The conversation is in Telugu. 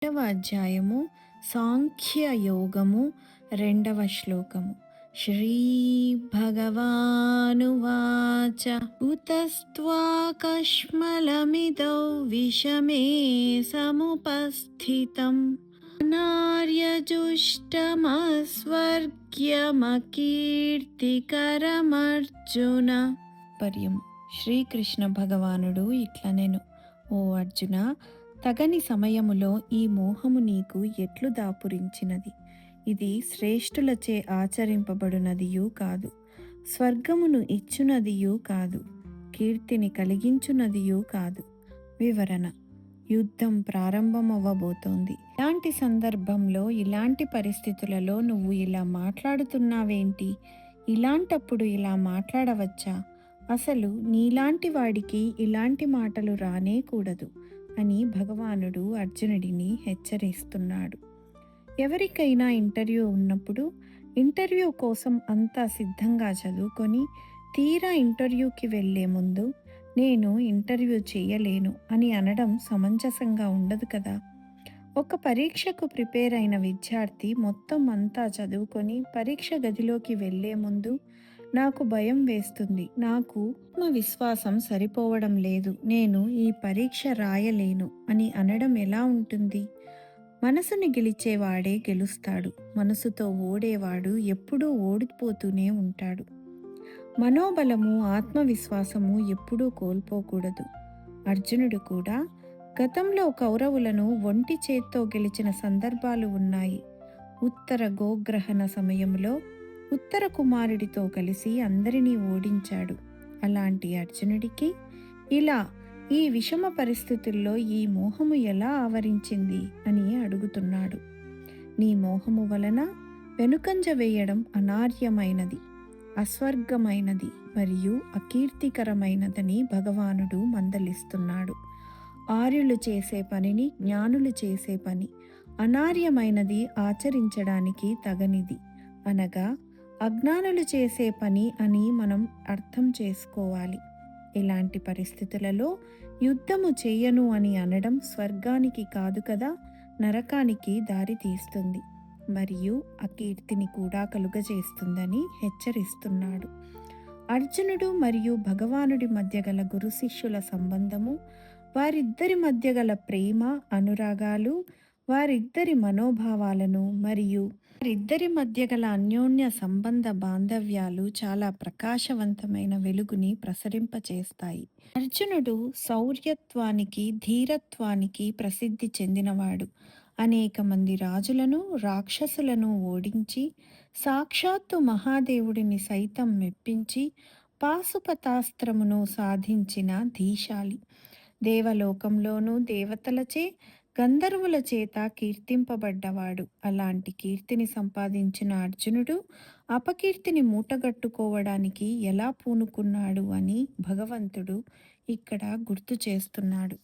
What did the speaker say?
రెండవ అధ్యాయము సాంఖ్య యోగము రెండవ శ్లోకము. శ్రీ భగవానువాచ ఉతస్త్వాకష్మలమిదౌ విషమే సముపస్థితం నార్యజుష్టమస్వర్గ్యమకీర్తికరమర్జున. పర్యము. శ్రీకృష్ణ భగవానుడు ఇట్లనెను: ఓ అర్జున, తగని సమయములో ఈ మోహము నీకు ఎట్లు దాపురించినది? ఇది శ్రేష్ఠులచే ఆచరింపబడునదియూ కాదు, స్వర్గమును ఇచ్చునదియూ కాదు, కీర్తిని కలిగించునదియూ కాదు. వివరణ: యుద్ధం ప్రారంభమవ్వబోతోంది. ఇలాంటి సందర్భంలో, ఇలాంటి పరిస్థితులలో నువ్వు ఇలా మాట్లాడుతున్నావేంటి? ఇలాంటప్పుడు ఇలా మాట్లాడవచ్చా? అసలు నీలాంటి వాడికి ఇలాంటి మాటలు రానే కూడదు అని భగవానుడు అర్జునుడిని హెచ్చరిస్తున్నాడు. ఎవరికైనా ఇంటర్వ్యూ ఉన్నప్పుడు ఇంటర్వ్యూ కోసం అంతా సిద్ధంగా చదువుకొని తీరా ఇంటర్వ్యూకి వెళ్ళే ముందు నేను ఇంటర్వ్యూ చేయలేను అని అనడం సమంజసంగా ఉండదు కదా. ఒక పరీక్షకు ప్రిపేర్ అయిన విద్యార్థి మొత్తం అంతా చదువుకొని పరీక్ష గదిలోకి వెళ్ళే ముందు నాకు భయం వేస్తుంది, నాకు ఆత్మవిశ్వాసం సరిపోవడం లేదు, నేను ఈ పరీక్ష రాయలేను అని అనడం ఎలా ఉంటుంది? మనసుని గెలిచేవాడే గెలుస్తాడు, మనసుతో ఓడేవాడు ఎప్పుడూ ఓడిపోతూనే ఉంటాడు. మనోబలము, ఆత్మవిశ్వాసము ఎప్పుడూ కోల్పోకూడదు. అర్జునుడు కూడా గతంలో కౌరవులను ఒంటి చేత్తో గెలిచిన సందర్భాలు ఉన్నాయి. ఉత్తర గోగ్రహణ సమయంలో ఉత్తర కుమారుడితో కలిసి అందరినీ ఓడించాడు. అలాంటి అర్జునుడికి ఇలా ఈ విషమ పరిస్థితుల్లో ఈ మోహము ఎలా ఆవరించింది అని అడుగుతున్నాడు. నీ మోహము వలన వెనుకంజ వేయడం అనార్యమైనది, అస్వర్గమైనది మరియు అకీర్తికరమైనదని భగవానుడు మందలిస్తున్నాడు. ఆర్యులు చేసే పనిని జ్ఞానులు చేసే పని, అనార్యమైనది, ఆచరించడానికి తగనిది అనగా అజ్ఞానులు చేసే పని అని మనం అర్థం చేసుకోవాలి. ఇలాంటి పరిస్థితులలో యుద్ధము చేయను అని అనడం స్వర్గానికి కాదు కదా, నరకానికి దారి తీస్తుంది మరియు అకీర్తిని కూడా కలుగజేస్తుందని హెచ్చరిస్తున్నాడు. అర్జునుడు మరియు భగవానుడి మధ్య గల గురు శిష్యుల సంబంధము, వారిద్దరి మధ్య గల ప్రేమ, అనురాగాలు, వారిద్దరి మనోభావాలను మరియు వారిద్దరి మధ్య గల అన్యోన్య సంబంధ బాంధవ్యాలు చాలా ప్రకాశవంతమైన వెలుగుని ప్రసరింపచేస్తాయి. అర్జునుడు శౌర్యత్వానికి, ధీరత్వానికి ప్రసిద్ధి చెందినవాడు. అనేక మంది రాజులను, రాక్షసులను ఓడించి సాక్షాత్తు మహాదేవుడిని సైతం మెప్పించి పాశుపతాస్త్రమును సాధించిన ధీశాలి. దేవలోకంలోనూ దేవతలచే, గంధర్వుల చేత కీర్తింపబడ్డవాడు. అలాంటి కీర్తిని సంపాదించిన అర్జునుడు అపకీర్తిని మూటగట్టుకోవడానికి ఎలా పూనుకున్నాడు అని భగవంతుడు ఇక్కడ గుర్తు చేస్తున్నాడు.